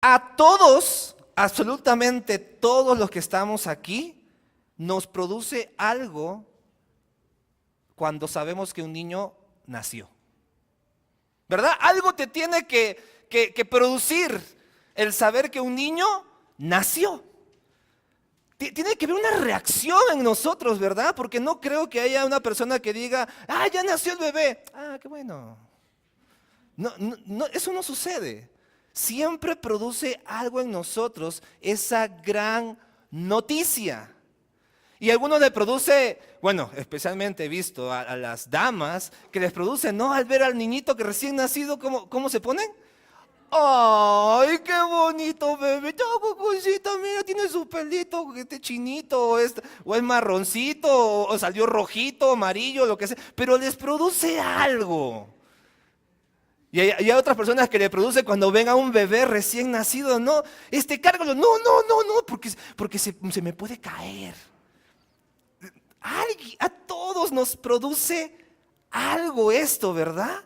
A todos, absolutamente todos los que estamos aquí, nos produce algo cuando sabemos que un niño nació. ¿Verdad? Algo te tiene que producir el saber que un niño nació. Tiene que haber una reacción en nosotros, ¿verdad? Porque no creo que haya una persona que diga, ya nació el bebé. Qué bueno. No, eso no sucede. Siempre produce algo en nosotros esa gran noticia. Y a algunos les produce, bueno, especialmente he visto a las damas, que les produce, ¿no? Al ver al niñito que recién nacido, ¿cómo se ponen? ¡Ay, qué bonito bebé! Cosita, mira, tiene su pelito, este chinito, o es marroncito, o salió rojito, amarillo, lo que sea. Pero les produce algo. Y hay otras personas que le produce cuando ven a un bebé recién nacido, no, cárgalo, no, porque se me puede caer. A todos nos produce algo esto, ¿verdad?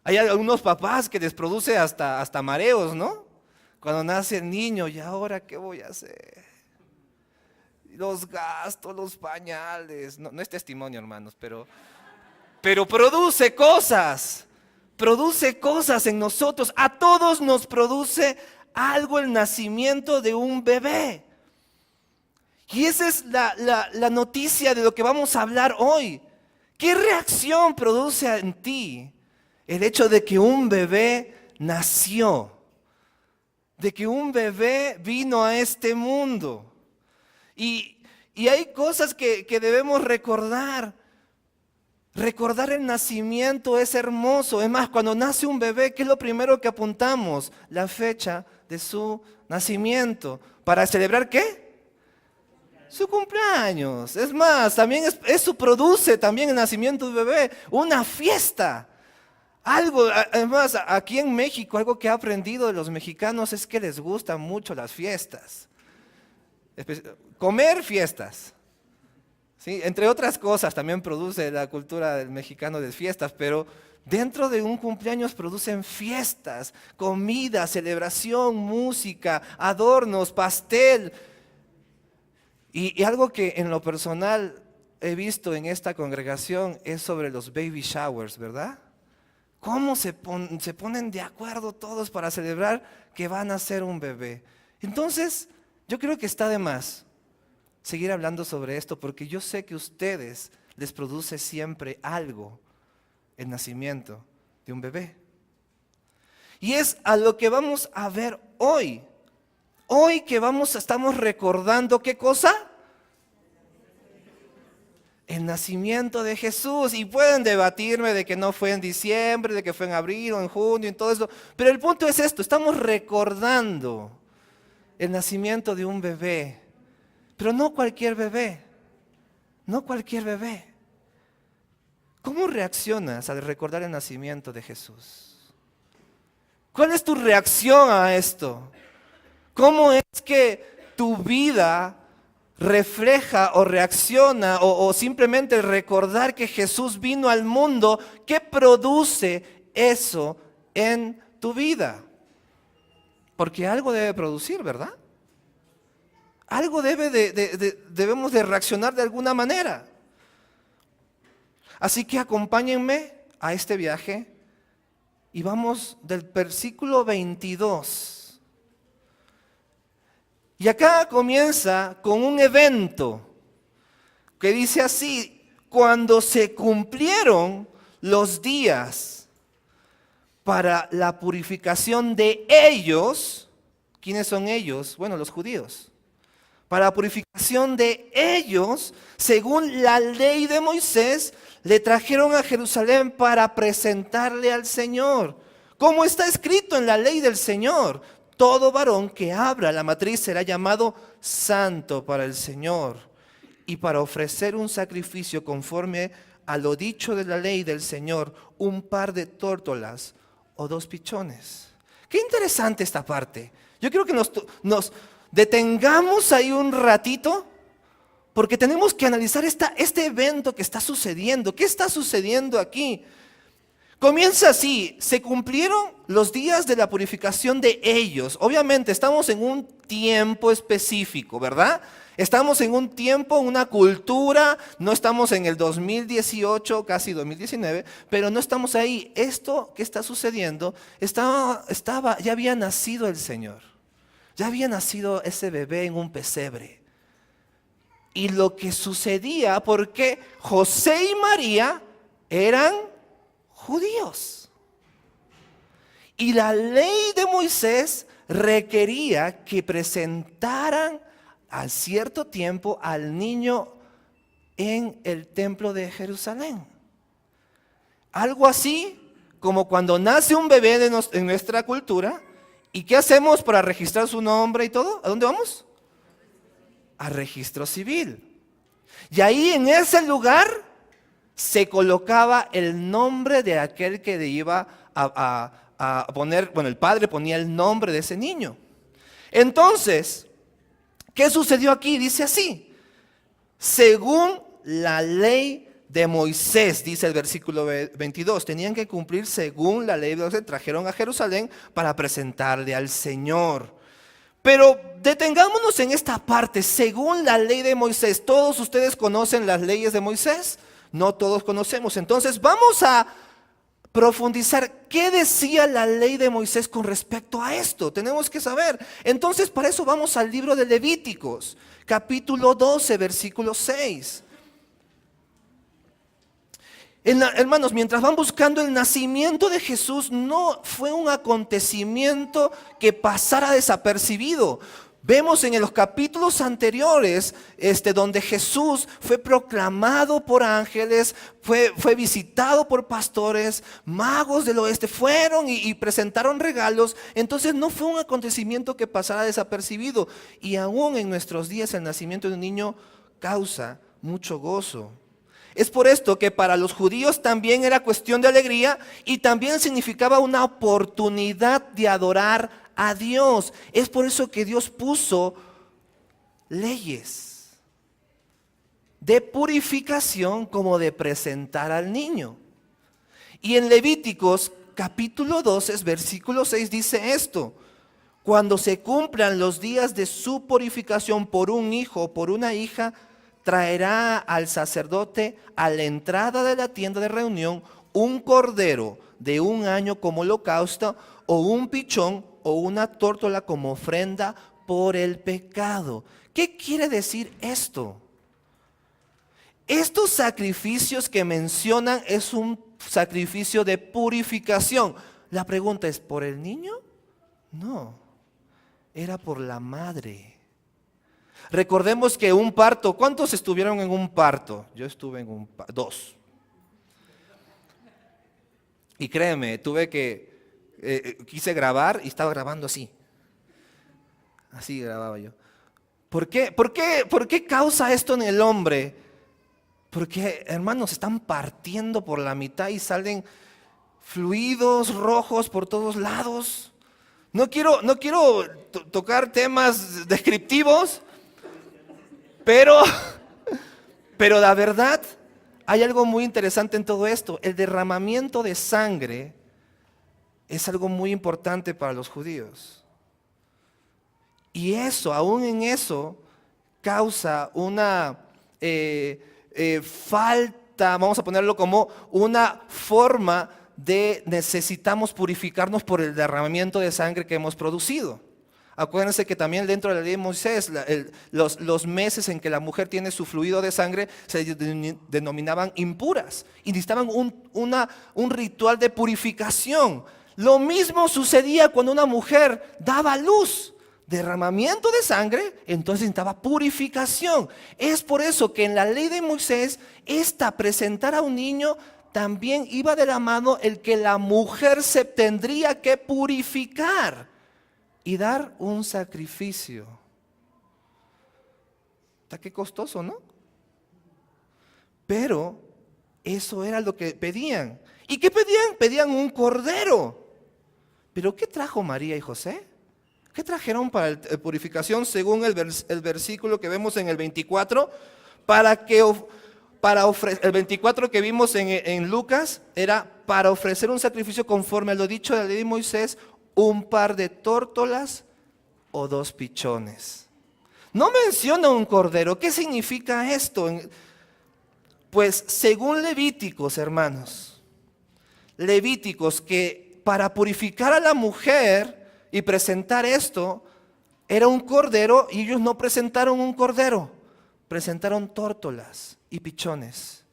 Hay algunos papás que les produce hasta mareos, ¿no? Cuando nace el niño, ¿y ahora qué voy a hacer? Los gastos, los pañales, no es testimonio, hermanos, pero produce cosas. Produce cosas en nosotros. A todos nos produce algo el nacimiento de un bebé. Y esa es la noticia de lo que vamos a hablar hoy. ¿Qué reacción produce en ti el hecho de que un bebé nació? De que un bebé vino a este mundo. Y hay cosas que debemos recordar. Recordar el nacimiento es hermoso. Es más, cuando nace un bebé, ¿qué es lo primero que apuntamos? La fecha de su nacimiento. ¿Para celebrar qué? Su cumpleaños. Es más, también eso produce también el nacimiento del bebé. Una fiesta. Algo, además, aquí en México, algo que he aprendido de los mexicanos es que les gustan mucho las fiestas. Comer fiestas. ¿Sí? Entre otras cosas también produce la cultura del mexicano de fiestas, pero dentro de un cumpleaños producen fiestas, comida, celebración, música, adornos, pastel. Y algo que en lo personal he visto en esta congregación es sobre los baby showers, ¿verdad? ¿Cómo se ponen de acuerdo todos para celebrar que van a ser un bebé? Entonces, yo creo que está de más seguir hablando sobre esto, porque yo sé que a ustedes les produce siempre algo el nacimiento de un bebé. Y es a lo que vamos a ver hoy. Hoy que estamos recordando, ¿qué cosa? El nacimiento de Jesús. Y pueden debatirme de que no fue en diciembre, de que fue en abril o en junio y todo eso. Pero el punto es esto, estamos recordando el nacimiento de un bebé. Pero no cualquier bebé, no cualquier bebé. ¿Cómo reaccionas al recordar el nacimiento de Jesús? ¿Cuál es tu reacción a esto? ¿Cómo es que tu vida refleja o reacciona o simplemente recordar que Jesús vino al mundo? ¿Qué produce eso en tu vida? Porque algo debe producir, ¿verdad? Algo debemos de reaccionar de alguna manera. Así que acompáñenme a este viaje y vamos del versículo 22. Y acá comienza con un evento que dice así: cuando se cumplieron los días para la purificación de ellos. ¿Quiénes son ellos? Bueno, los judíos. Para la purificación de ellos, según la ley de Moisés, le trajeron a Jerusalén para presentarle al Señor. Como está escrito en la ley del Señor, todo varón que abra la matriz será llamado santo para el Señor. Y para ofrecer un sacrificio conforme a lo dicho de la ley del Señor, un par de tórtolas o 2 pichones. Qué interesante esta parte. Yo creo que nos detengamos ahí un ratito, porque tenemos que analizar este evento que está sucediendo. ¿Qué está sucediendo aquí? Comienza así: se cumplieron los días de la purificación de ellos. Obviamente estamos en un tiempo específico, ¿verdad? Estamos en un tiempo, una cultura, no estamos en el 2018, casi 2019, pero no estamos ahí. Esto que está sucediendo, ya había nacido el Señor. Ya había nacido ese bebé en un pesebre. Y lo que sucedía, porque José y María eran judíos. Y la ley de Moisés requería que presentaran a cierto tiempo al niño en el templo de Jerusalén. Algo así como cuando nace un bebé en nuestra cultura. ¿Y qué hacemos para registrar su nombre y todo? ¿A dónde vamos? A registro civil. Y ahí en ese lugar se colocaba el nombre de aquel que le iba a poner, bueno, el padre ponía el nombre de ese niño. Entonces, ¿qué sucedió aquí? Dice así: según la ley de Moisés, dice el versículo 22, tenían que cumplir según la ley de Moisés, trajeron a Jerusalén para presentarle al Señor. Pero detengámonos en esta parte: según la ley de Moisés. ¿Todos ustedes conocen las leyes de Moisés? No todos conocemos. Entonces vamos a profundizar qué decía la ley de Moisés con respecto a esto. Tenemos que saber. Entonces para eso vamos al libro de Levíticos, capítulo 12, versículo 6. Hermanos, mientras van buscando el nacimiento de Jesús, no fue un acontecimiento que pasara desapercibido. Vemos en los capítulos anteriores donde Jesús fue proclamado por ángeles, fue visitado por pastores, magos del oeste, fueron y presentaron regalos. Entonces no fue un acontecimiento que pasara desapercibido. Y aún en nuestros días el nacimiento de un niño causa mucho gozo. Es por esto que para los judíos también era cuestión de alegría y también significaba una oportunidad de adorar a Dios. Es por eso que Dios puso leyes de purificación como de presentar al niño. Y en Levíticos capítulo 12, versículo 6 dice esto: cuando se cumplan los días de su purificación por un hijo o por una hija, traerá al sacerdote a la entrada de la tienda de reunión un cordero de 1 año como holocausto, o un pichón o una tórtola como ofrenda por el pecado. ¿Qué quiere decir esto? Estos sacrificios que mencionan es un sacrificio de purificación. La pregunta es: ¿por el niño? No, era por la madre. Recordemos que un parto, ¿cuántos estuvieron en un parto? Yo estuve en un parto, 2. Y créeme, quise grabar y estaba grabando así. Así grababa yo. ¿Por qué causa esto en el hombre? Porque, hermanos, están partiendo por la mitad y salen fluidos rojos por todos lados. No quiero tocar temas descriptivos, pero la verdad, hay algo muy interesante en todo esto. El derramamiento de sangre es algo muy importante para los judíos. Y eso, aún en eso, causa una falta, vamos a ponerlo como una forma de necesitamos purificarnos por el derramamiento de sangre que hemos producido. Acuérdense que también dentro de la ley de Moisés, los meses en que la mujer tiene su fluido de sangre se denominaban impuras y necesitaban un ritual de purificación. Lo mismo sucedía cuando una mujer daba luz. Derramamiento de sangre, entonces necesitaba purificación. Es por eso que en la ley de Moisés, presentar a un niño, también iba de la mano el que la mujer se tendría que purificar y dar un sacrificio. Está qué costoso, ¿no? Pero eso era lo que pedían. ¿Y qué pedían? Pedían un cordero. ¿Pero qué trajo María y José? ¿Qué trajeron para la purificación según el versículo que vemos en el 24? Para que el 24 que vimos en Lucas, era para ofrecer un sacrificio conforme a lo dicho de la ley de Moisés, un par de tórtolas o 2 pichones. No menciona un cordero. ¿Qué significa esto? Pues según Levíticos, hermanos, Levíticos, que para purificar a la mujer y presentar esto, era un cordero, y ellos no presentaron un cordero, presentaron tórtolas y pichones.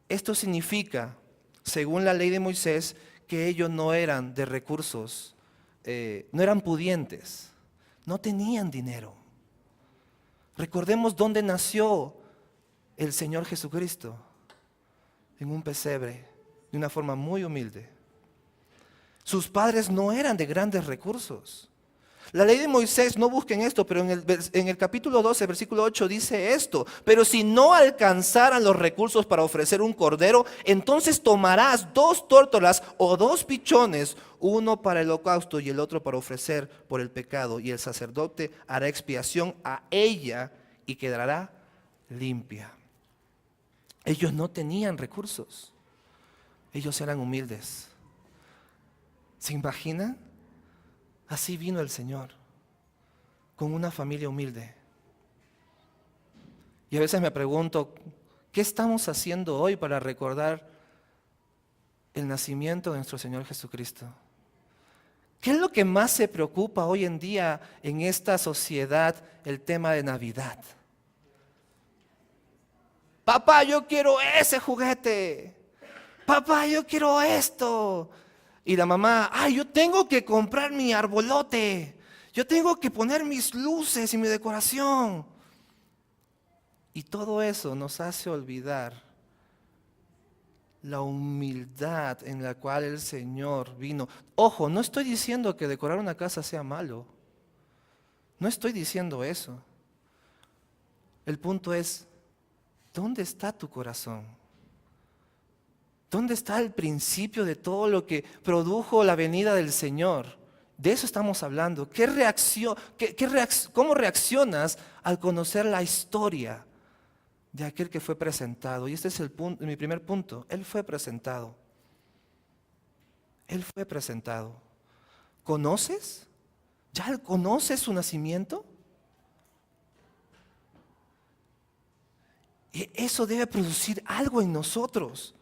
Esto significa, según la ley de Moisés, que ellos no eran de recursos, no eran pudientes, no tenían dinero. Recordemos dónde nació el Señor Jesucristo, en un pesebre, de una forma muy humilde. Sus padres no eran de grandes recursos. La ley de Moisés, no busquen esto, pero en el capítulo 12, versículo 8 dice esto: pero si no alcanzaran los recursos para ofrecer un cordero, entonces tomarás 2 tórtolas o 2 pichones, uno para el holocausto y el otro para ofrecer por el pecado, y el sacerdote hará expiación a ella y quedará limpia. Ellos no tenían recursos, ellos eran humildes. ¿Se imaginan? Así vino el Señor, con una familia humilde. Y a veces me pregunto, ¿qué estamos haciendo hoy para recordar el nacimiento de nuestro Señor Jesucristo? ¿Qué es lo que más se preocupa hoy en día en esta sociedad, el tema de Navidad? Papá, yo quiero ese juguete. Papá, yo quiero esto. Y la mamá, yo tengo que comprar mi arbolote. Yo tengo que poner mis luces y mi decoración. Y todo eso nos hace olvidar la humildad en la cual el Señor vino. Ojo, no estoy diciendo que decorar una casa sea malo. No estoy diciendo eso. El punto es, ¿dónde está tu corazón? ¿Dónde está el principio de todo lo que produjo la venida del Señor? De eso estamos hablando. ¿Cómo reaccionas al conocer la historia de aquel que fue presentado? Y este es mi primer punto. Él fue presentado. Él fue presentado. ¿Conoces? ¿Ya conoces su nacimiento? Y eso debe producir algo en nosotros.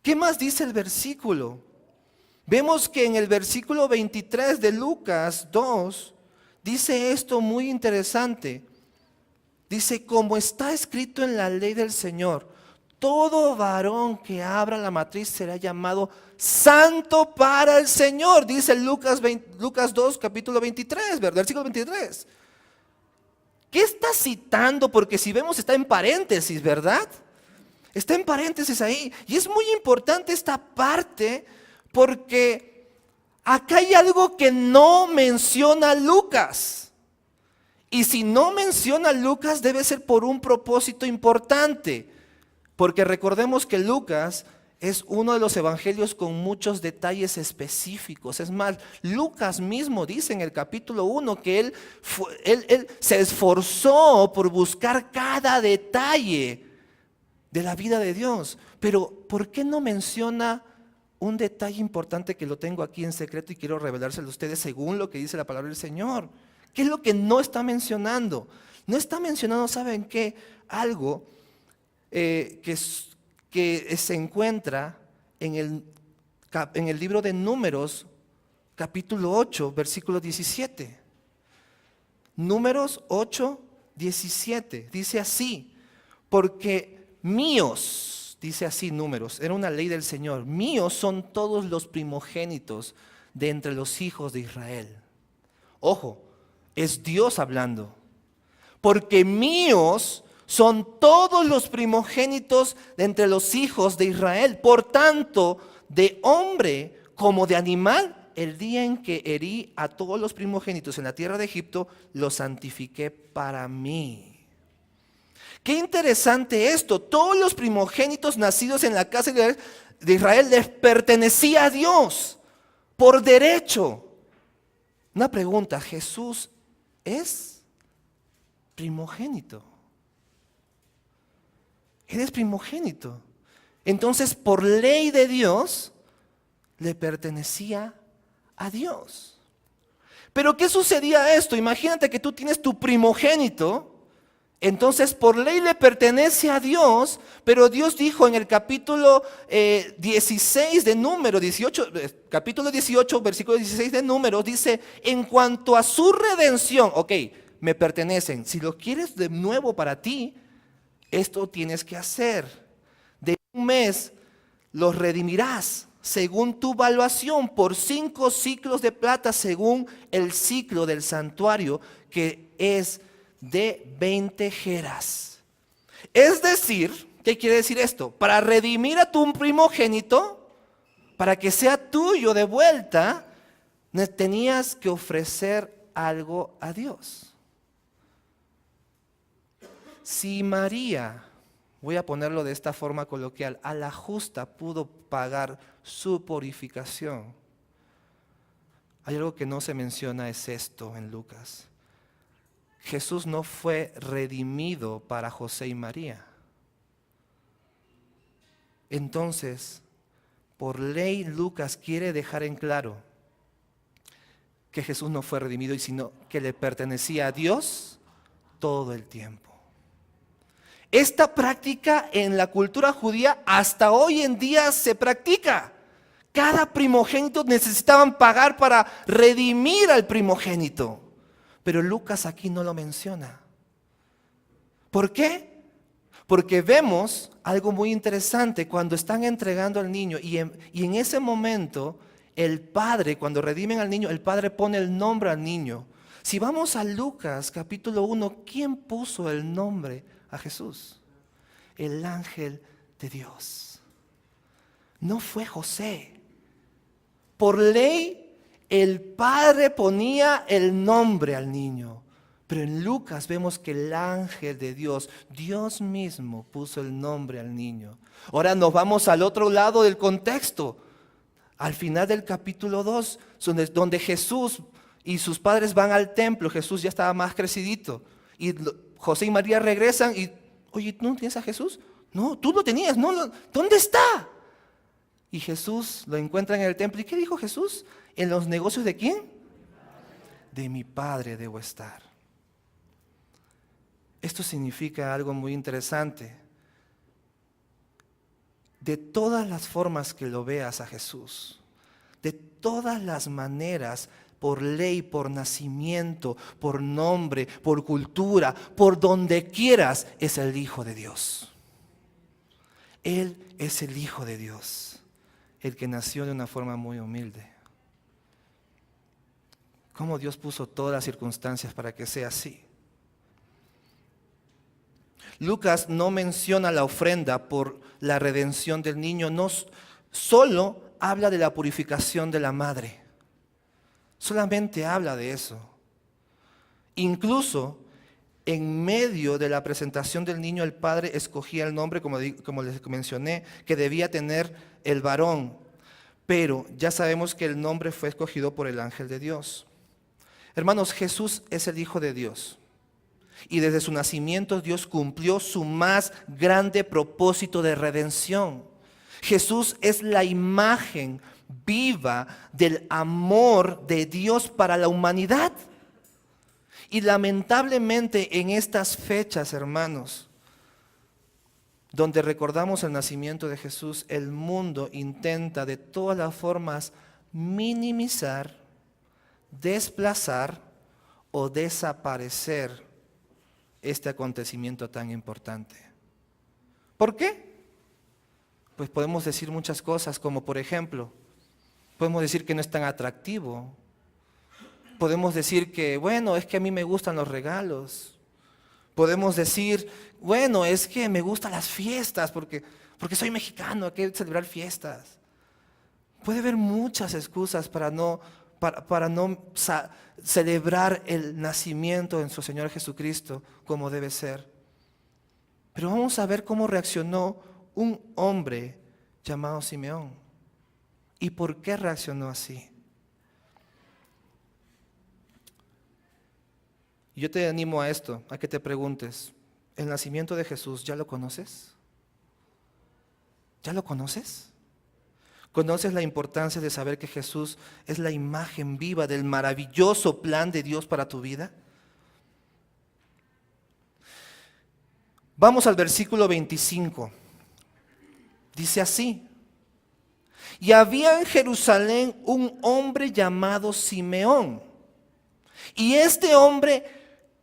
¿Qué más dice el versículo? Vemos que en el versículo 23 de Lucas 2 dice esto muy interesante. Dice, como está escrito en la ley del Señor, todo varón que abra la matriz será llamado santo para el Señor. Dice Lucas 2, capítulo 23, versículo 23. ¿Qué está citando? Porque si vemos está en paréntesis, ¿verdad? Está en paréntesis ahí. Y es muy importante esta parte porque acá hay algo que no menciona Lucas. Y si no menciona Lucas debe ser por un propósito importante. Porque recordemos que Lucas es uno de los evangelios con muchos detalles específicos. Es más, Lucas mismo dice en el capítulo 1 que él se esforzó por buscar cada detalle de la vida de Dios. Pero ¿por qué no menciona un detalle importante que lo tengo aquí en secreto y quiero revelárselo a ustedes según lo que dice la palabra del Señor? ¿Qué es lo que no está mencionando? No está mencionando, ¿saben qué? Algo que se encuentra en el libro de Números, capítulo 8, versículo 17. Números 8, 17. Dice así, porque míos, dice así Números, era una ley del Señor, míos son todos los primogénitos de entre los hijos de Israel. Ojo, es Dios hablando. Porque míos son todos los primogénitos de entre los hijos de Israel. Por tanto, de hombre como de animal, el día en que herí a todos los primogénitos en la tierra de Egipto, los santifiqué para mí. Qué interesante esto. Todos los primogénitos nacidos en la casa de Israel les pertenecía a Dios por derecho. Una pregunta, ¿Jesús es primogénito? Eres primogénito. Entonces, por ley de Dios, le pertenecía a Dios. Pero ¿qué sucedía esto? Imagínate que tú tienes tu primogénito. Entonces, por ley le pertenece a Dios, pero Dios dijo en el capítulo 16 de Números, capítulo 18, versículo 16 de Números, dice, en cuanto a su redención, ok, me pertenecen. Si lo quieres de nuevo para ti, esto tienes que hacer. De un mes los redimirás según tu valuación por 5 ciclos de plata, según el ciclo del santuario, que es de 20 geras. Es decir, ¿qué quiere decir esto? Para redimir a tu primogénito, para que sea tuyo de vuelta, tenías que ofrecer algo a Dios. Si María, voy a ponerlo de esta forma coloquial, a la justa pudo pagar su purificación, hay algo que no se menciona, es esto en Lucas. Jesús no fue redimido para José y María. Entonces, por ley, Lucas quiere dejar en claro que Jesús no fue redimido, sino que le pertenecía a Dios todo el tiempo. Esta práctica en la cultura judía hasta hoy en día se practica. Cada primogénito necesitaban pagar para redimir al primogénito. Pero Lucas aquí no lo menciona. ¿Por qué? Porque vemos algo muy interesante cuando están entregando al niño y en ese momento el padre, cuando redimen al niño, el padre pone el nombre al niño. Si vamos a Lucas capítulo 1, ¿quién puso el nombre a Jesús? El ángel de Dios. No fue José. Por ley, el padre ponía el nombre al niño. Pero en Lucas vemos que el ángel de Dios, Dios mismo, puso el nombre al niño. Ahora nos vamos al otro lado del contexto. Al final del capítulo 2, donde Jesús y sus padres van al templo. Jesús ya estaba más crecidito. Y José y María regresan y, oye, ¿tú no tienes a Jesús? No, tú lo tenías. No, ¿dónde está? Y Jesús lo encuentra en el templo. ¿Y qué dijo Jesús? ¿En los negocios de quién? De mi Padre debo estar. Esto significa algo muy interesante. De todas las formas que lo veas a Jesús, de todas las maneras, por ley, por nacimiento, por nombre, por cultura, por donde quieras, es el Hijo de Dios. Él es el Hijo de Dios, el que nació de una forma muy humilde. Cómo Dios puso todas las circunstancias para que sea así. Lucas no menciona la ofrenda por la redención del niño, no solo habla de la purificación de la madre. Solamente habla de eso. Incluso en medio de la presentación del niño, el padre escogía el nombre, como les mencioné, que debía tener el varón. Pero ya sabemos que el nombre fue escogido por el ángel de Dios. Hermanos, Jesús es el Hijo de Dios. Y desde su nacimiento Dios cumplió su más grande propósito de redención. Jesús es la imagen viva del amor de Dios para la humanidad. Y lamentablemente en estas fechas, hermanos, donde recordamos el nacimiento de Jesús, el mundo intenta de todas las formas minimizar, desplazar o desaparecer este acontecimiento tan importante. ¿Por qué? Pues podemos decir muchas cosas, como por ejemplo, podemos decir que no es tan atractivo. Podemos decir que, bueno, es que a mí me gustan los regalos. Podemos decir, bueno, es que me gustan las fiestas porque soy mexicano, hay que celebrar fiestas. Puede haber muchas excusas para no celebrar el nacimiento de nuestro Señor Jesucristo como debe ser. Pero vamos a ver cómo reaccionó un hombre llamado Simeón. ¿Y por qué reaccionó así? Yo te animo a esto, a que te preguntes, ¿el nacimiento de Jesús ya lo conoces? ¿Ya lo conoces? ¿Conoces la importancia de saber que Jesús es la imagen viva del maravilloso plan de Dios para tu vida? Vamos al versículo 25. Dice así: y había en Jerusalén un hombre llamado Simeón, y este hombre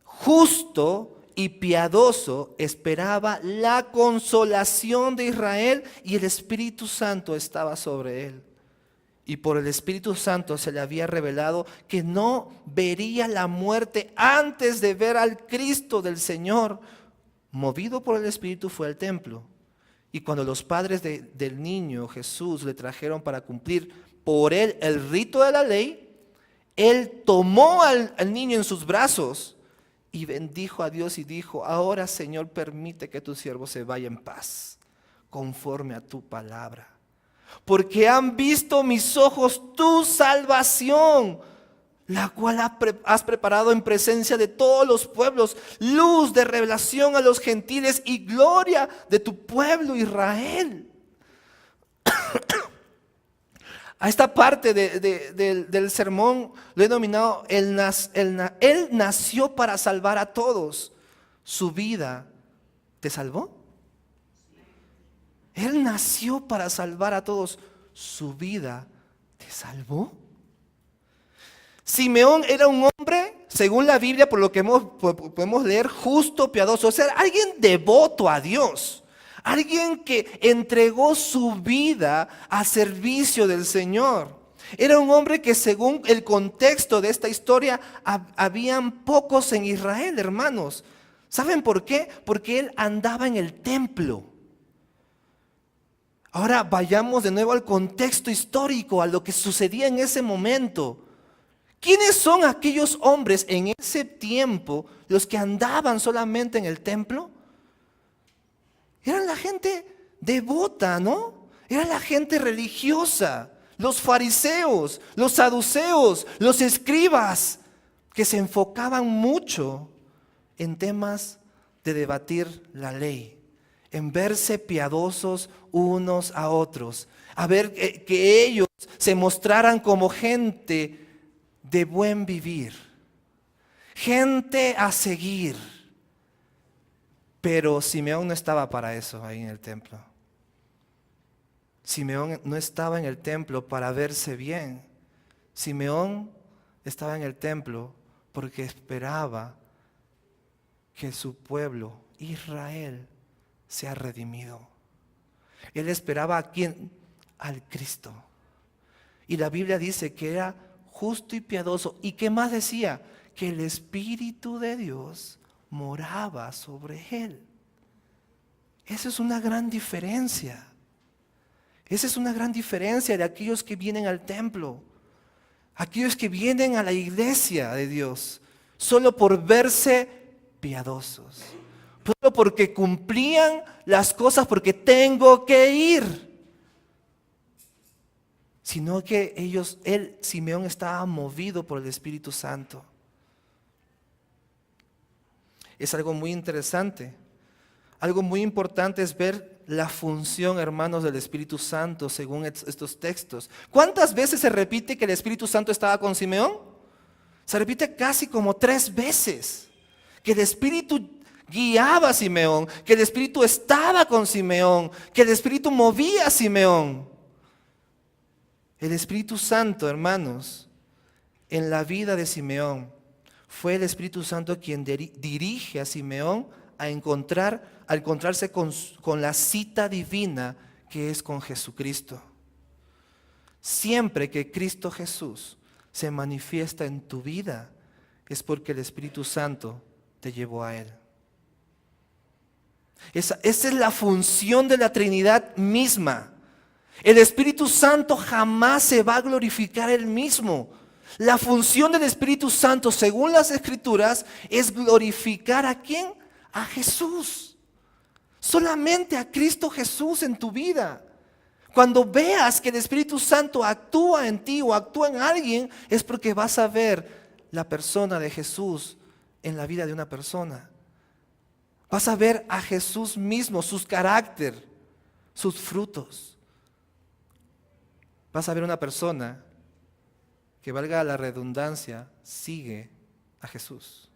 justo y piadoso esperaba la consolación de Israel, y el Espíritu Santo estaba sobre él. Y por el Espíritu Santo se le había revelado que no vería la muerte antes de ver al Cristo del Señor. Movido por el Espíritu fue al templo. Y cuando los padres del niño Jesús le trajeron para cumplir por él el rito de la ley, él tomó al niño en sus brazos y bendijo a Dios y dijo: ahora, Señor, permite que tu siervo se vaya en paz, conforme a tu palabra. Porque han visto mis ojos tu salvación, la cual has preparado en presencia de todos los pueblos, luz de revelación a los gentiles y gloria de tu pueblo Israel. A esta parte del sermón lo he denominado: él nació para salvar a todos. ¿Su vida te salvó? Él nació para salvar a todos. ¿Su vida te salvó? Simeón era un hombre, según la Biblia, por lo que podemos leer, justo, piadoso, o sea, alguien devoto a Dios, alguien que entregó su vida a servicio del Señor. Era un hombre que, según el contexto de esta historia, habían pocos en Israel, hermanos. ¿Saben por qué? Porque él andaba en el templo. Ahora vayamos de nuevo al contexto histórico, a lo que sucedía en ese momento. ¿Quiénes son aquellos hombres en ese tiempo, los que andaban solamente en el templo? Eran la gente devota, ¿no? Era la gente religiosa, los fariseos, los saduceos, los escribas, que se enfocaban mucho en temas de debatir la ley, en verse piadosos unos a otros, a ver que ellos se mostraran como gente de buen vivir, gente a seguir. Pero Simeón no estaba para eso ahí en el templo. Simeón no estaba en el templo para verse bien. Simeón estaba en el templo porque esperaba que su pueblo, Israel, sea redimido. Él esperaba ¿a quién? Al Cristo. Y la Biblia dice que era justo y piadoso. ¿Y qué más decía? Que el Espíritu de Dios moraba sobre él. Esa es una gran diferencia. Esa es una gran diferencia de aquellos que vienen al templo, aquellos que vienen a la iglesia de Dios, solo por verse piadosos, solo porque cumplían las cosas, porque tengo que ir. Sino que Simeón estaba movido por el Espíritu Santo. Es algo muy interesante. Algo muy importante es ver la función, hermanos, del Espíritu Santo según estos textos. ¿Cuántas veces se repite que el Espíritu Santo estaba con Simeón? Se repite casi como 3 veces. Que el Espíritu guiaba a Simeón, que el Espíritu estaba con Simeón, que el Espíritu movía a Simeón. El Espíritu Santo, hermanos, en la vida de Simeón, fue el Espíritu Santo quien dirige a Simeón a encontrarse con la cita divina que es con Jesucristo. Siempre que Cristo Jesús se manifiesta en tu vida, es porque el Espíritu Santo te llevó a Él. Esa es la función de la Trinidad misma. El Espíritu Santo jamás se va a glorificar Él mismo. La función del Espíritu Santo, según las Escrituras, es glorificar ¿a quién? A Jesús. Solamente a Cristo Jesús en tu vida. Cuando veas que el Espíritu Santo actúa en ti o actúa en alguien, es porque vas a ver la persona de Jesús en la vida de una persona. Vas a ver a Jesús mismo, su carácter. sus frutos. Vas a ver una persona que, valga la redundancia, sigue a Jesús.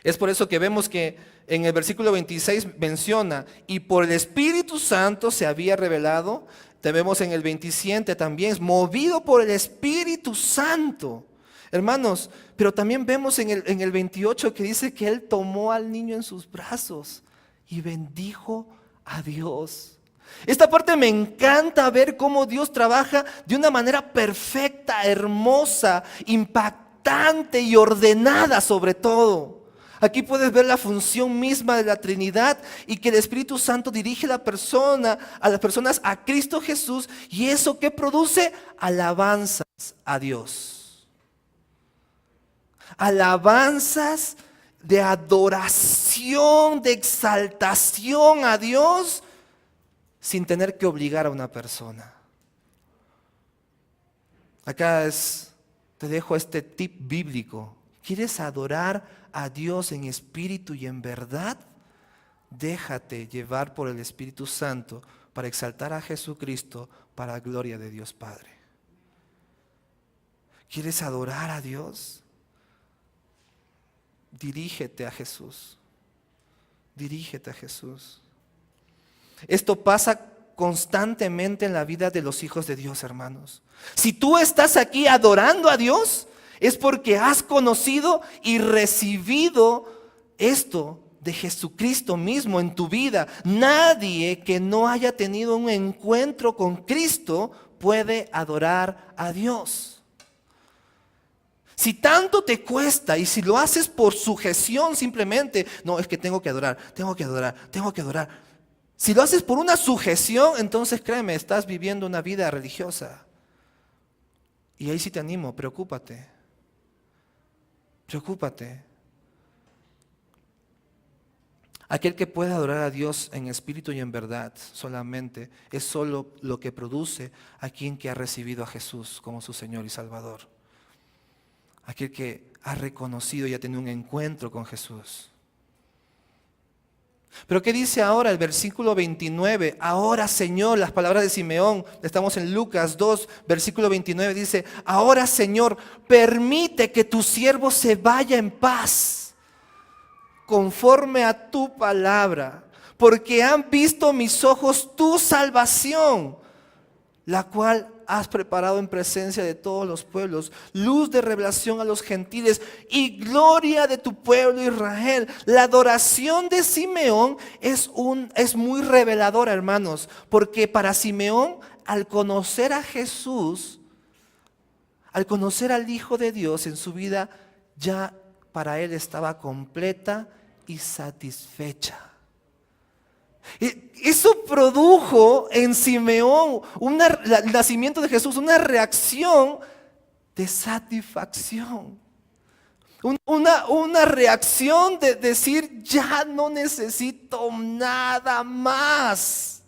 Es por eso que vemos que en el versículo 26 menciona, y por el Espíritu Santo se había revelado. Te vemos en el 27 también, movido por el Espíritu Santo. Hermanos, pero también vemos en el 28 que dice que Él tomó al niño en sus brazos y bendijo a Dios. Esta parte me encanta ver cómo Dios trabaja de una manera perfecta, hermosa, impactante y ordenada sobre todo. Aquí puedes ver la función misma de la Trinidad y que el Espíritu Santo dirige a las personas a Cristo Jesús, y eso que produce alabanzas a Dios. Alabanzas de adoración, de exaltación a Dios, sin tener que obligar a una persona. Acá te dejo este tip bíblico. ¿Quieres adorar a Dios en espíritu y en verdad? Déjate llevar por el Espíritu Santo para exaltar a Jesucristo para la gloria de Dios Padre. ¿Quieres adorar a Dios? Dirígete a Jesús. Dirígete a Jesús. Esto pasa constantemente en la vida de los hijos de Dios, hermanos. Si tú estás aquí adorando a Dios, es porque has conocido y recibido esto de Jesucristo mismo en tu vida. Nadie que no haya tenido un encuentro con Cristo puede adorar a Dios. Si tanto te cuesta y si lo haces por sujeción simplemente, no, es que tengo que adorar. Si lo haces por una sujeción, entonces créeme, estás viviendo una vida religiosa. Y ahí sí te animo, preocúpate. Aquel que puede adorar a Dios en espíritu y en verdad solamente es solo lo que produce a quien que ha recibido a Jesús como su Señor y Salvador. Aquel que ha reconocido y ha tenido un encuentro con Jesús. Pero ¿qué dice ahora el versículo 29? Ahora, Señor, las palabras de Simeón, estamos en Lucas 2, versículo 29, dice: ahora, Señor, permite que tu siervo se vaya en paz, conforme a tu palabra, porque han visto mis ojos tu salvación, la cual has preparado en presencia de todos los pueblos, luz de revelación a los gentiles y gloria de tu pueblo Israel. La adoración de Simeón es muy reveladora, hermanos, porque para Simeón, al conocer a Jesús, al conocer al Hijo de Dios en su vida, ya para él estaba completa y satisfecha. Eso produjo en Simeón, el nacimiento de Jesús, una reacción de satisfacción. Una reacción de decir: ya no necesito nada más.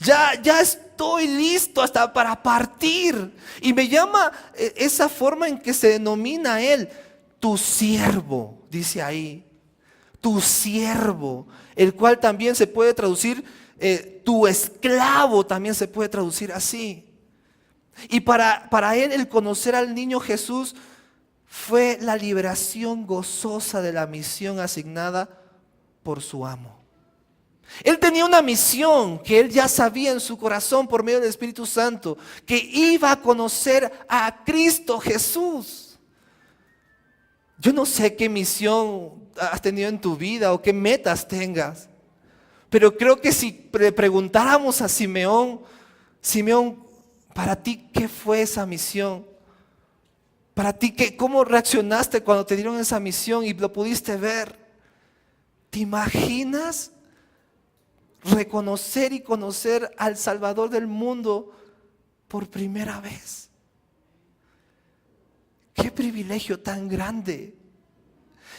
Ya estoy listo hasta para partir. Y me llama esa forma en que se denomina a él, tu siervo, dice ahí. Tu siervo, el cual también se puede traducir, tu esclavo también se puede traducir así. Y para él el conocer al niño Jesús fue la liberación gozosa de la misión asignada por su amo. Él tenía una misión que él ya sabía en su corazón por medio del Espíritu Santo, que iba a conocer a Cristo Jesús. Yo no sé qué misión has tenido en tu vida o qué metas tengas, pero creo que si le preguntáramos a Simeón, para ti, ¿qué fue esa misión? Para ti, ¿cómo reaccionaste cuando te dieron esa misión y lo pudiste ver? ¿Te imaginas reconocer y conocer al Salvador del mundo por primera vez? ¡Qué privilegio tan grande!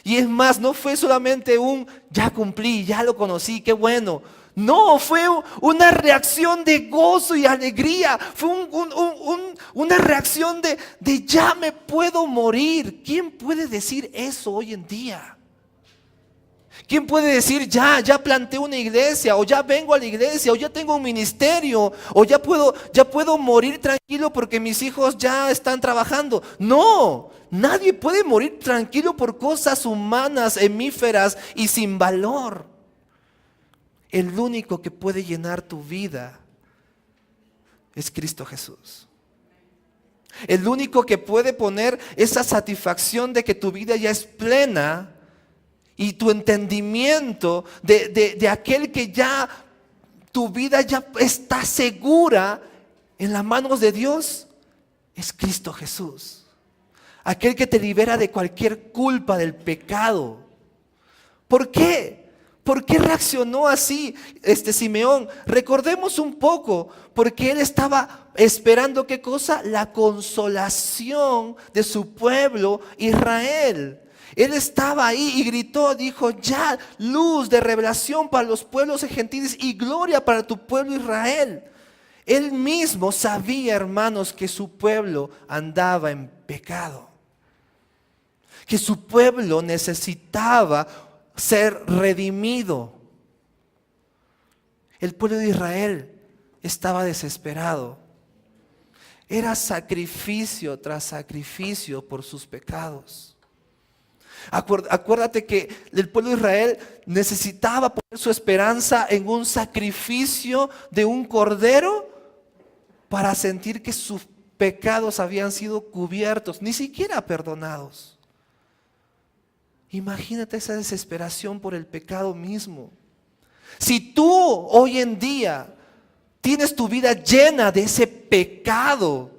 Y es más, no fue solamente ya cumplí, ya lo conocí, qué bueno. No, fue una reacción de gozo y alegría. Fue una reacción de ya me puedo morir. ¿Quién puede decir eso hoy en día? ¿Quién puede decir, ya planté una iglesia, o ya vengo a la iglesia, o ya tengo un ministerio, o ya puedo morir tranquilo porque mis hijos ya están trabajando? No, nadie puede morir tranquilo por cosas humanas, efímeras y sin valor. El único que puede llenar tu vida es Cristo Jesús. El único que puede poner esa satisfacción de que tu vida ya es plena y tu entendimiento de aquel que ya tu vida ya está segura en las manos de Dios, es Cristo Jesús. Aquel que te libera de cualquier culpa del pecado. ¿Por qué? ¿Por qué reaccionó así Simeón? Recordemos un poco, porque él estaba esperando ¿qué cosa? La consolación de su pueblo Israel. Él estaba ahí y gritó, dijo, ya, luz de revelación para los pueblos gentiles y gloria para tu pueblo Israel. Él mismo sabía, hermanos, que su pueblo andaba en pecado, que su pueblo necesitaba ser redimido. El pueblo de Israel estaba desesperado. Era sacrificio tras sacrificio por sus pecados. Acuérdate que el pueblo de Israel necesitaba poner su esperanza en un sacrificio de un cordero para sentir que sus pecados habían sido cubiertos, ni siquiera perdonados. Imagínate esa desesperación por el pecado mismo. Si tú hoy en día tienes tu vida llena de ese pecado,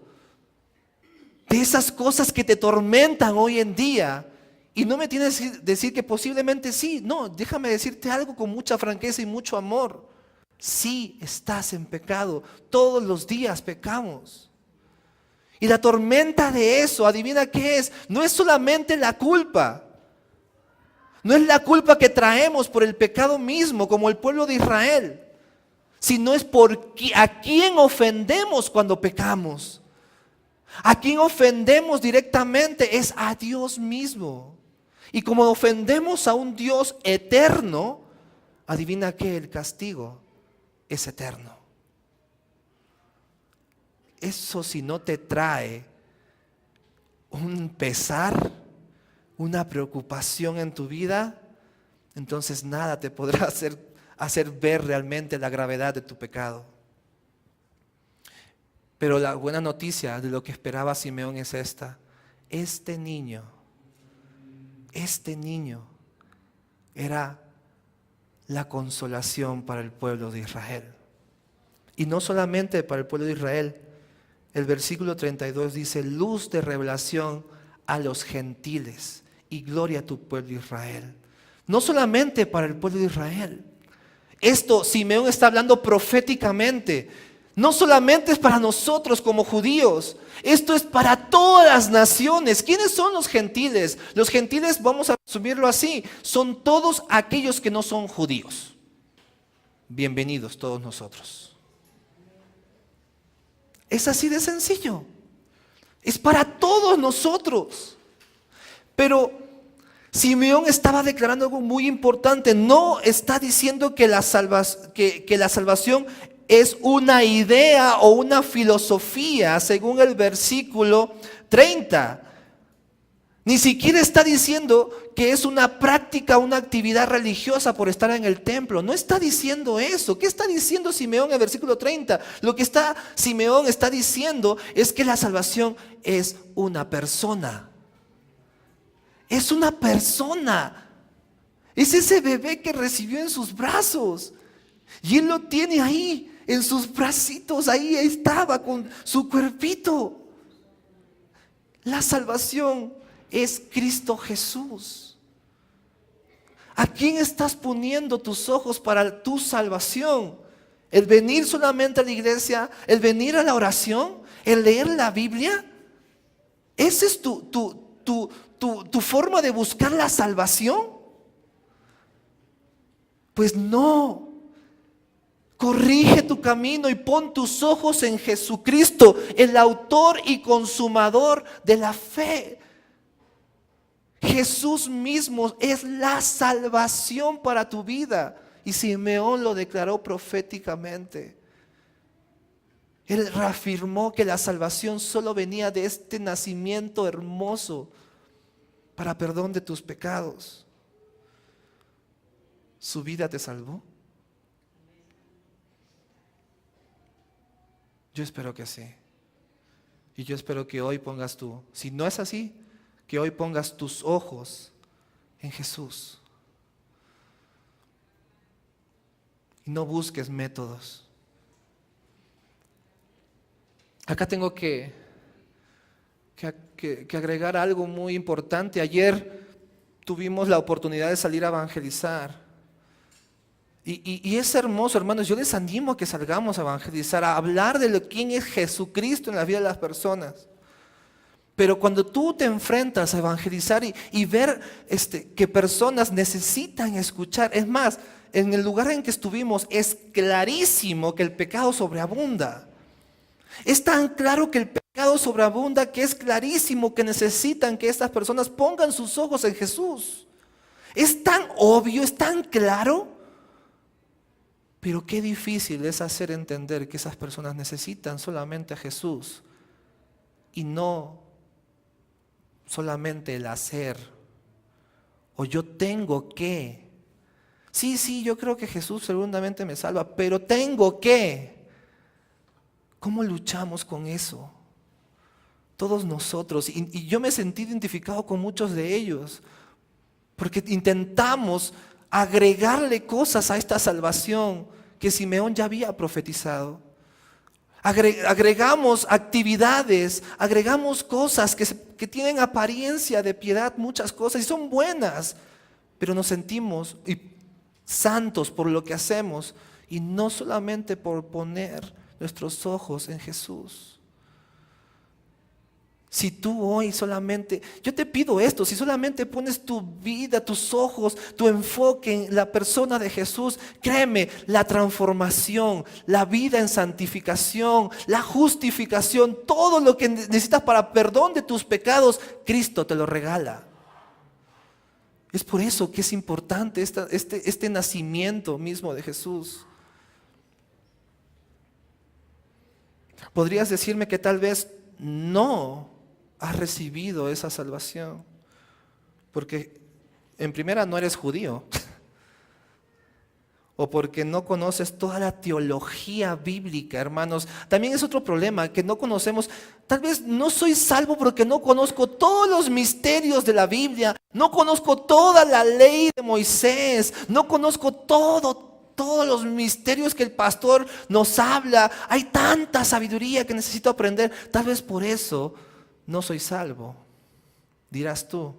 de esas cosas que te tormentan hoy en día, y no me tienes que decir que posiblemente sí, no, déjame decirte algo con mucha franqueza y mucho amor. Sí estás en pecado, todos los días pecamos. Y la tormenta de eso, adivina qué es, no es solamente la culpa. No es la culpa que traemos por el pecado mismo, como el pueblo de Israel, sino es a quién ofendemos cuando pecamos. A quién ofendemos directamente es a Dios mismo. Y como ofendemos a un Dios eterno, adivina qué, el castigo es eterno. Eso si no te trae un pesar, una preocupación en tu vida, entonces nada te podrá hacer ver realmente la gravedad de tu pecado. Pero la buena noticia de lo que esperaba Simeón es esta: este niño era la consolación para el pueblo de Israel. Y no solamente para el pueblo de Israel. El versículo 32 dice, luz de revelación a los gentiles y gloria a tu pueblo Israel. No solamente para el pueblo de Israel. Esto Simeón está hablando proféticamente. No solamente es para nosotros como judíos. Esto es para todas las naciones. ¿Quiénes son los gentiles? Los gentiles, vamos a resumirlo así, son todos aquellos que no son judíos. Bienvenidos todos nosotros. Es así de sencillo. Es para todos nosotros. Pero Simeón estaba declarando algo muy importante. No está diciendo que la salvación es una idea o una filosofía, según el versículo 30. Ni siquiera está diciendo que es una práctica, una actividad religiosa por estar en el templo. No está diciendo eso. ¿Qué está diciendo Simeón en el versículo 30? Lo que Simeón está diciendo es que la salvación es una persona. Es una persona. Es ese bebé que recibió en sus brazos. Y él lo tiene ahí, en sus bracitos, ahí estaba con su cuerpito. La salvación es Cristo Jesús. ¿A quién estás poniendo tus ojos para tu salvación? ¿El venir solamente a la iglesia? ¿El venir a la oración? ¿El leer la Biblia? ¿Esa es tu forma de buscar la salvación? Pues no. Corrige tu camino y pon tus ojos en Jesucristo, el autor y consumador de la fe. Jesús mismo es la salvación para tu vida. Y Simeón lo declaró proféticamente. Él reafirmó que la salvación solo venía de este nacimiento hermoso para perdón de tus pecados. ¿Su vida te salvó? Yo espero que sí. Y yo espero que hoy pongas tú, si no es así, que hoy pongas tus ojos en Jesús. Y no busques métodos. Acá tengo que agregar algo muy importante. Ayer tuvimos la oportunidad de salir a evangelizar. Y es hermoso, hermanos. Yo les animo a que salgamos a evangelizar, a hablar de quién es Jesucristo en la vida de las personas. Pero cuando tú te enfrentas a evangelizar y ver que personas necesitan escuchar, es más, en el lugar en que estuvimos es clarísimo que el pecado sobreabunda. Es tan claro que el pecado sobreabunda que es clarísimo que necesitan que estas personas pongan sus ojos en Jesús. Es tan obvio, es tan claro. Pero qué difícil es hacer entender que esas personas necesitan solamente a Jesús y no solamente el hacer. O yo tengo que. Sí, yo creo que Jesús seguramente me salva, pero tengo que. ¿Cómo luchamos con eso? Todos nosotros. Y yo me sentí identificado con muchos de ellos, porque intentamos agregarle cosas a esta salvación que Simeón ya había profetizado. Agregamos actividades, agregamos cosas que tienen apariencia de piedad, muchas cosas, y son buenas, pero nos sentimos santos por lo que hacemos y no solamente por poner nuestros ojos en Jesús. Si tú hoy solamente, yo te pido esto, si solamente pones tu vida, tus ojos, tu enfoque en la persona de Jesús, créeme, la transformación, la vida en santificación, la justificación, todo lo que necesitas para perdón de tus pecados, Cristo te lo regala. Es por eso que es importante este nacimiento mismo de Jesús. Podrías decirme que tal vez no has recibido esa salvación, porque en primera no eres judío, o porque no conoces toda la teología bíblica, hermanos. También es otro problema, que no conocemos. Tal vez no soy salvo porque no conozco todos los misterios de la Biblia, no conozco toda la ley de Moisés, no conozco todos los misterios que el pastor nos habla. Hay tanta sabiduría que necesito aprender. Tal vez por eso no soy salvo. Dirás tú.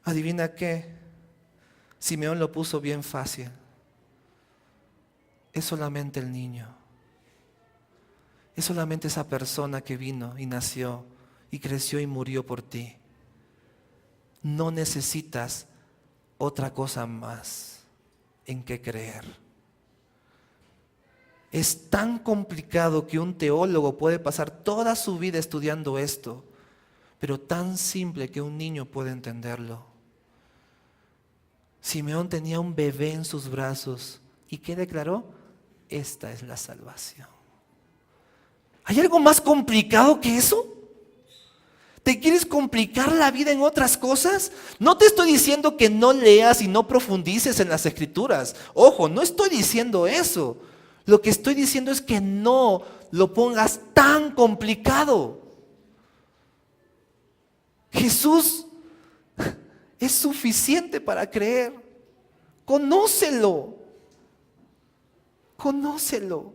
Adivina qué. Simeón lo puso bien fácil. Es solamente el niño. Es solamente esa persona que vino y nació y creció y murió por ti. No necesitas otra cosa más en qué creer. Es tan complicado que un teólogo puede pasar toda su vida estudiando esto, pero tan simple que un niño puede entenderlo. Simeón tenía un bebé en sus brazos y ¿qué declaró? Esta es la salvación. ¿Hay algo más complicado que eso? ¿Te quieres complicar la vida en otras cosas? No te estoy diciendo que no leas y no profundices en las Escrituras. Ojo, no estoy diciendo eso. Lo que estoy diciendo es que no lo pongas tan complicado. Jesús es suficiente para creer. Conócelo. Conócelo.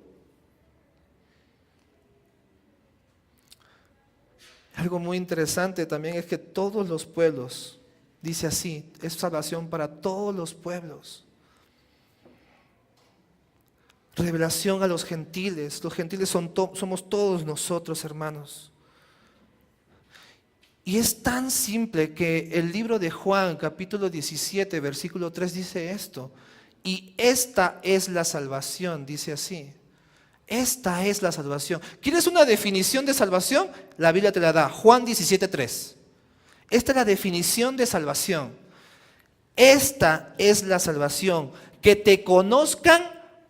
Algo muy interesante también es que todos los pueblos, dice así, es salvación para todos los pueblos. Revelación a los gentiles somos todos nosotros, hermanos. Y es tan simple que el libro de Juan, capítulo 17, versículo 3 dice esto. Y esta es la salvación, dice así. Esta es la salvación. ¿Quieres una definición de salvación? La Biblia te la da. Juan 17:3. Esta es la definición de salvación. Esta es la salvación, que te conozcan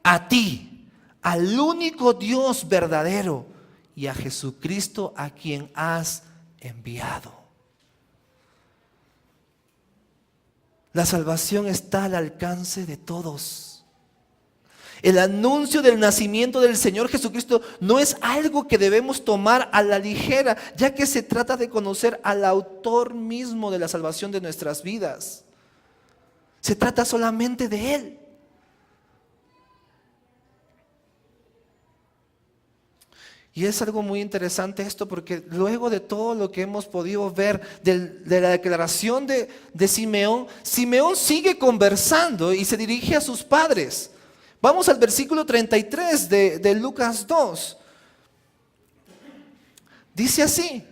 a ti, al único Dios verdadero, y a Jesucristo a quien has enviado. La salvación está al alcance de todos. El anuncio del nacimiento del Señor Jesucristo no es algo que debemos tomar a la ligera, ya que se trata de conocer al autor mismo de la salvación de nuestras vidas. Se trata solamente de Él. Y es algo muy interesante esto, porque luego de todo lo que hemos podido ver de la declaración de Simeón, Simeón sigue conversando y se dirige a sus padres. Vamos al versículo 33 de Lucas 2. Dice así: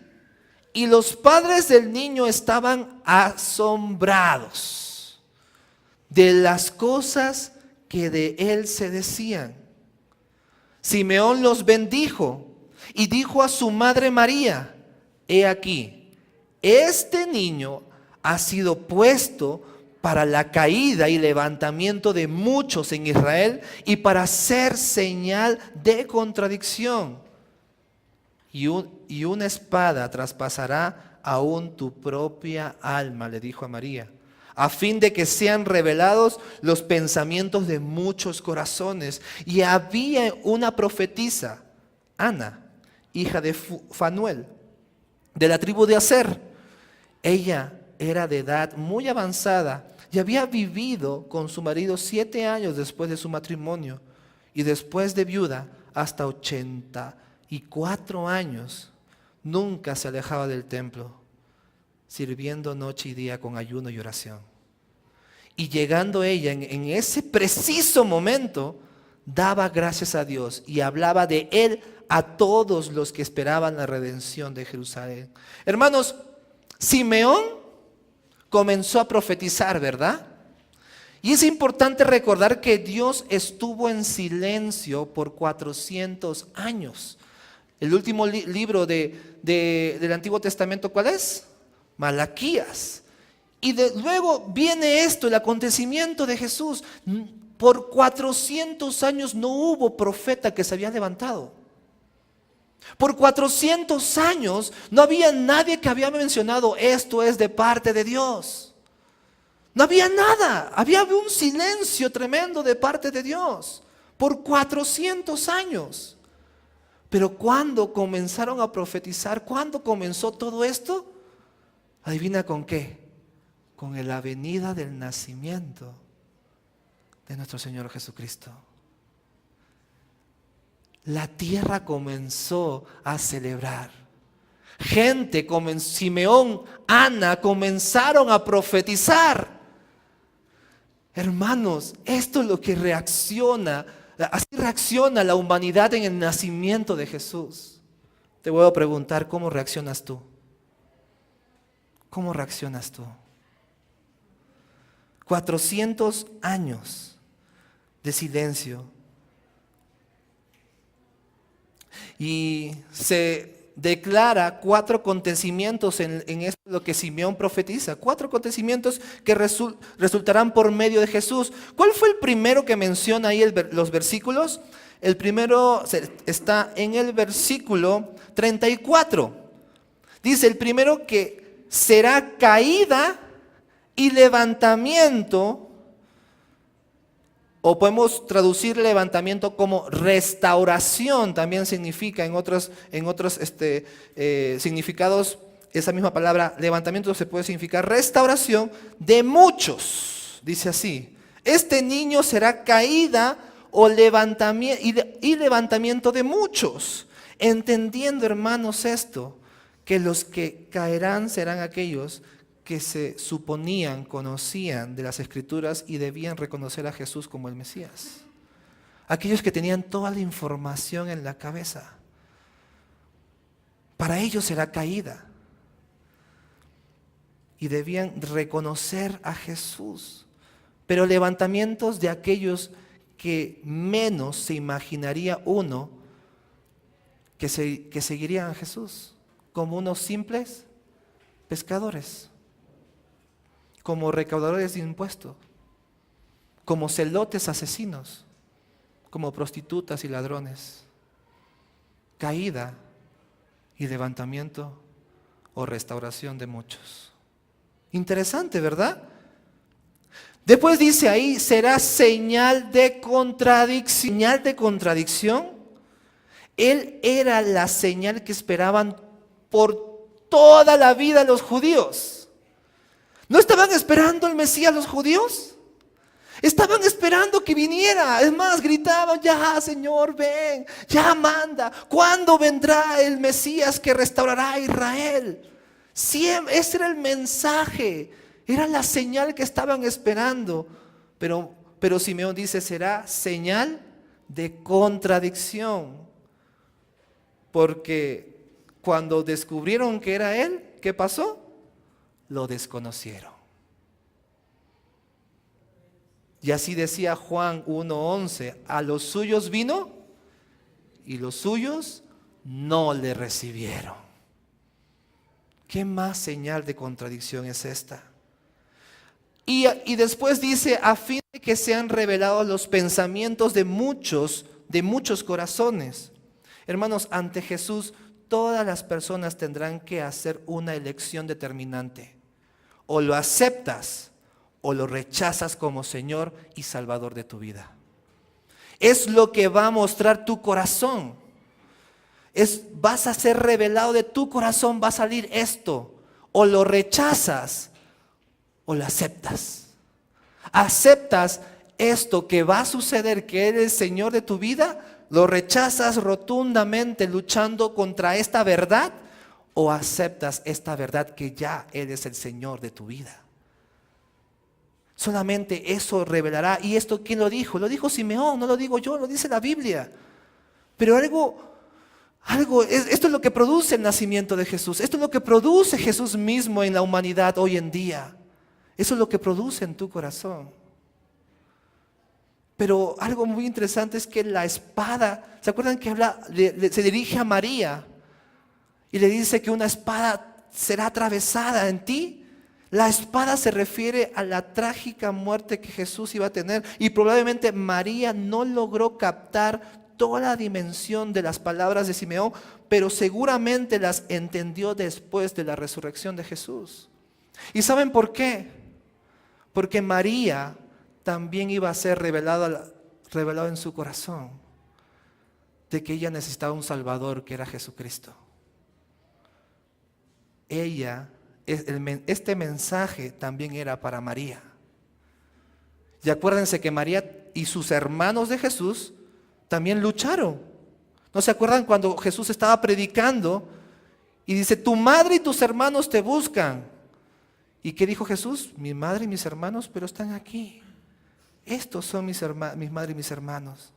y los padres del niño estaban asombrados de las cosas que de él se decían. Simeón los bendijo y dijo a su madre María: he aquí, este niño ha sido puesto para la caída y levantamiento de muchos en Israel y para ser señal de contradicción. Y una espada traspasará aún tu propia alma, le dijo a María, a fin de que sean revelados los pensamientos de muchos corazones. Y había una profetisa, Ana, hija de Fanuel, de la tribu de Aser. Ella era de edad muy avanzada y había vivido con su marido 7 años después de su matrimonio, y después de viuda hasta 84 años. Nunca se alejaba del templo, sirviendo noche y día con ayuno y oración. Y llegando ella en ese preciso momento, daba gracias a Dios y hablaba de Él a todos los que esperaban la redención de Jerusalén. Hermanos, Simeón comenzó a profetizar, ¿verdad? Y es importante recordar que Dios estuvo en silencio por 400 años. El último libro del Antiguo Testamento, ¿cuál es? Malaquías. Y luego viene esto, el acontecimiento de Jesús. Por 400 años no hubo profeta que se había levantado. Por 400 años no había nadie que había mencionado: esto es de parte de Dios. No había nada, había un silencio tremendo de parte de Dios. Por 400 años. Pero cuando comenzaron a profetizar, ¿cuándo comenzó todo esto? ¿Adivina con qué? Con la venida del nacimiento de nuestro Señor Jesucristo. La tierra comenzó a celebrar. Gente como Simeón, Ana, comenzaron a profetizar. Hermanos, esto es lo que así reacciona la humanidad en el nacimiento de Jesús. Te voy a preguntar, ¿cómo reaccionas tú? ¿Cómo reaccionas tú? 400 años de silencio. Y se declara 4 acontecimientos en esto, lo que Simeón profetiza. 4 acontecimientos que resultarán por medio de Jesús. ¿Cuál fue el primero que menciona ahí los versículos? El primero está en el versículo 34. Dice el primero que será caída y levantamiento, o podemos traducir levantamiento como restauración, también significa en otros significados, esa misma palabra levantamiento se puede significar restauración de muchos. Dice así: este niño será caída o levantamiento y levantamiento de muchos. Entendiendo, hermanos, esto, que los que caerán serán aquellos que se suponían, conocían de las Escrituras y debían reconocer a Jesús como el Mesías. Aquellos que tenían toda la información en la cabeza. Para ellos será caída. Y debían reconocer a Jesús. Pero levantamientos de aquellos que menos se imaginaría uno que seguirían a Jesús, como unos simples pescadores, como recaudadores de impuestos, como celotes asesinos, como prostitutas y ladrones, caída y levantamiento o restauración de muchos. Interesante, ¿verdad? Después dice ahí, será señal de contradicción. Señal de contradicción. Él era la señal que esperaban por toda la vida los judíos. ¿No estaban esperando el Mesías los judíos? Estaban esperando que viniera. Es más, gritaban, ya Señor, ven, ya manda. ¿Cuándo vendrá el Mesías que restaurará a Israel? Siempre, ese era el mensaje, era la señal que estaban esperando. Pero Simeón dice, será señal de contradicción. Porque cuando descubrieron que era él, ¿qué pasó? Lo desconocieron. Y así decía Juan 1:11, a los suyos vino y los suyos no le recibieron. ¿Qué más señal de contradicción es esta? Y después dice, a fin de que sean revelados los pensamientos de muchos corazones. Hermanos, ante Jesús todas las personas tendrán que hacer una elección determinante. O lo aceptas o lo rechazas como Señor y Salvador de tu vida. Es lo que va a mostrar tu corazón. Vas a ser revelado de tu corazón, va a salir esto. O lo rechazas o lo aceptas. Aceptas esto que va a suceder, que eres Señor de tu vida, lo rechazas rotundamente luchando contra esta verdad, o aceptas esta verdad que ya eres el Señor de tu vida. Solamente eso revelará. ¿Y esto quién lo dijo? Lo dijo Simeón, no lo digo yo, lo dice la Biblia. Pero esto es lo que produce el nacimiento de Jesús. Esto es lo que produce Jesús mismo en la humanidad hoy en día. Eso es lo que produce en tu corazón. Pero algo muy interesante es que la espada, ¿se acuerdan que se dirige a María y le dice que una espada será atravesada en ti? La espada se refiere a la trágica muerte que Jesús iba a tener, y probablemente María no logró captar toda la dimensión de las palabras de Simeón, pero seguramente las entendió después de la resurrección de Jesús. ¿Y saben por qué? Porque María también iba a ser revelado en su corazón de que ella necesitaba un Salvador, que era Jesucristo. Este mensaje también era para María. Y acuérdense que María y sus hermanos de Jesús también lucharon. ¿No se acuerdan cuando Jesús estaba predicando y dice, tu madre y tus hermanos te buscan? ¿Y qué dijo Jesús? Mi madre y mis hermanos, pero están aquí. Estos son mi madre y mis hermanos.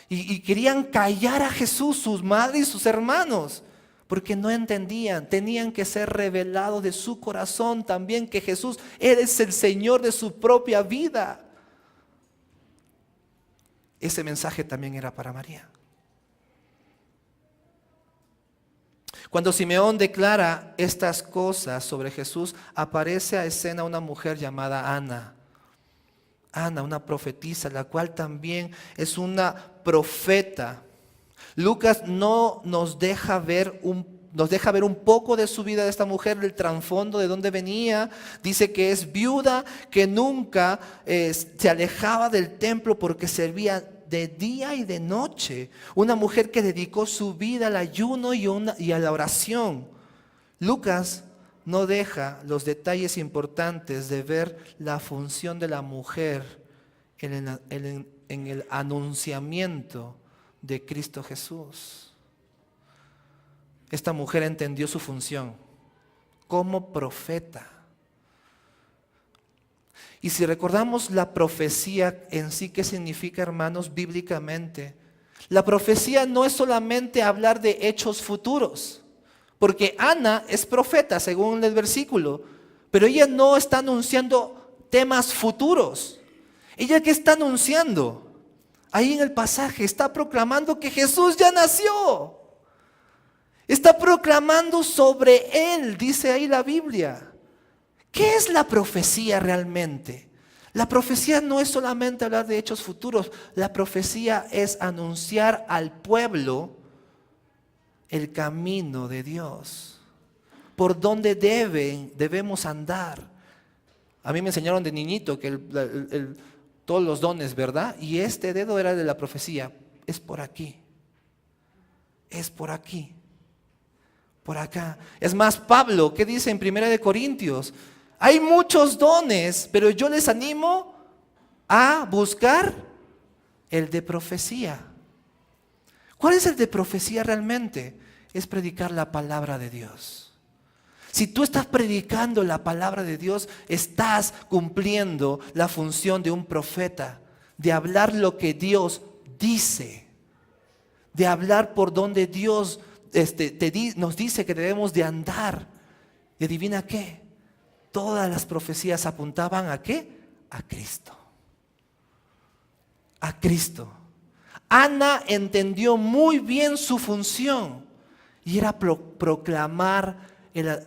Y querían callar a Jesús, sus madres y sus hermanos, porque no entendían. Tenían que ser revelados de su corazón también que Jesús es el Señor de su propia vida. Ese mensaje también era para María. Cuando Simeón declara estas cosas sobre Jesús, aparece a escena una mujer llamada Ana. Ana, una profetisa, la cual también es una profeta. Lucas no nos deja ver un poco de su vida de esta mujer, del trasfondo, de dónde venía. Dice que es viuda, que nunca se alejaba del templo porque servía de día y de noche. Una mujer que dedicó su vida al ayuno y a la oración. Lucas no deja los detalles importantes de ver la función de la mujer en el anunciamiento de Cristo Jesús. Esta mujer entendió su función como profeta. Y si recordamos la profecía en sí, ¿qué significa, hermanos, bíblicamente? La profecía no es solamente hablar de hechos futuros, porque Ana es profeta, según el versículo, pero ella no está anunciando temas futuros. ¿Ella qué está anunciando? Ahí en el pasaje está proclamando que Jesús ya nació. Está proclamando sobre Él, dice ahí la Biblia. ¿Qué es la profecía realmente? La profecía no es solamente hablar de hechos futuros. La profecía es anunciar al pueblo el camino de Dios, por donde debemos andar. A mí me enseñaron de niñito que todos los dones, ¿verdad? Y este dedo era de la profecía. Es por aquí. Es por aquí. Por acá. Es más, Pablo, ¿qué dice en 1 Corintios? Hay muchos dones, pero yo les animo a buscar el de profecía. ¿Cuál es el de profecía realmente? Es predicar la palabra de Dios. Si tú estás predicando la palabra de Dios, estás cumpliendo la función de un profeta, de hablar lo que Dios dice, de hablar por donde Dios nos dice que debemos de andar. ¿Y adivina qué? Todas las profecías apuntaban ¿a qué? A Cristo. A Cristo. Ana entendió muy bien su función y era proclamar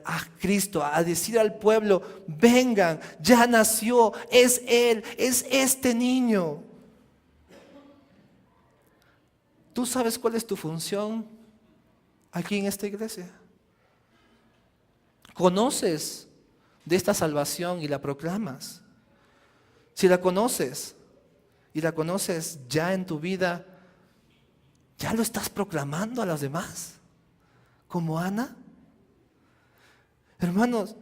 a Cristo, a decir al pueblo, vengan, ya nació, es Él, es este niño. ¿Tú sabes cuál es tu función aquí en esta iglesia? ¿Conoces de esta salvación y la proclamas? Si la conoces y la conoces ya en tu vida, ¿ya lo estás proclamando a los demás? ¿Como Ana? Hermanos,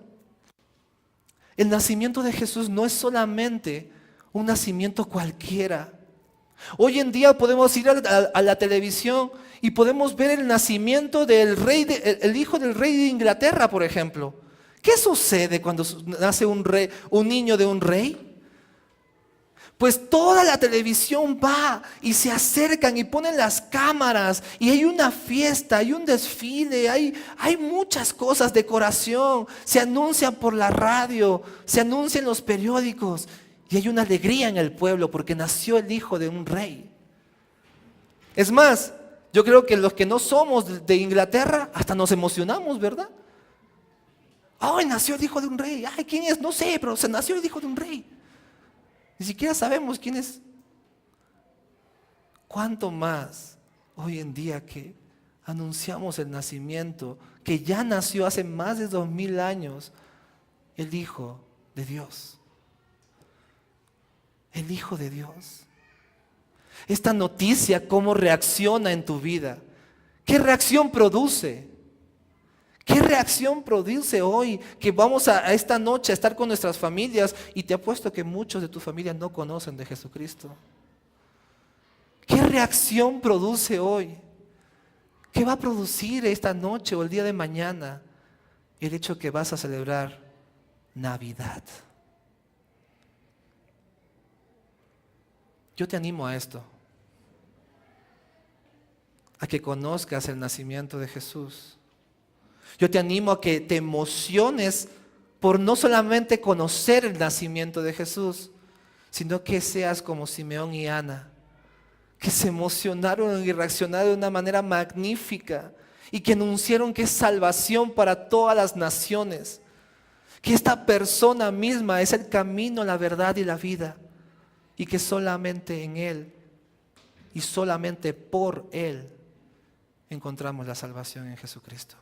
el nacimiento de Jesús no es solamente un nacimiento cualquiera. Hoy en día podemos ir a la televisión y podemos ver el nacimiento del rey, el hijo del rey de Inglaterra, por ejemplo. ¿Qué sucede cuando nace un niño de un rey? Pues toda la televisión va y se acercan y ponen las cámaras y hay una fiesta, hay un desfile, hay muchas cosas, decoración, se anuncian por la radio, se anuncian en los periódicos y hay una alegría en el pueblo porque nació el hijo de un rey. Es más, yo creo que los que no somos de Inglaterra hasta nos emocionamos, ¿verdad? ¡Ay, nació el hijo de un rey! ¡Ay, quién es! No sé, pero se nació el hijo de un rey. Ni siquiera sabemos quién es. ¿Cuánto más hoy en día que anunciamos el nacimiento, que ya nació hace más de 2000 años, el Hijo de Dios? El Hijo de Dios. Esta noticia, ¿cómo reacciona en tu vida? ¿Qué reacción produce? ¿Qué reacción produce hoy que vamos a esta noche a estar con nuestras familias y te apuesto que muchos de tu familia no conocen de Jesucristo? ¿Qué reacción produce hoy? ¿Qué va a producir esta noche o el día de mañana el hecho que vas a celebrar Navidad? Yo te animo a esto, a que conozcas el nacimiento de Jesús. Yo te animo a que te emociones por no solamente conocer el nacimiento de Jesús, sino que seas como Simeón y Ana, que se emocionaron y reaccionaron de una manera magnífica y que anunciaron que es salvación para todas las naciones, que esta persona misma es el camino, la verdad y la vida, y que solamente en Él y solamente por Él encontramos la salvación en Jesucristo.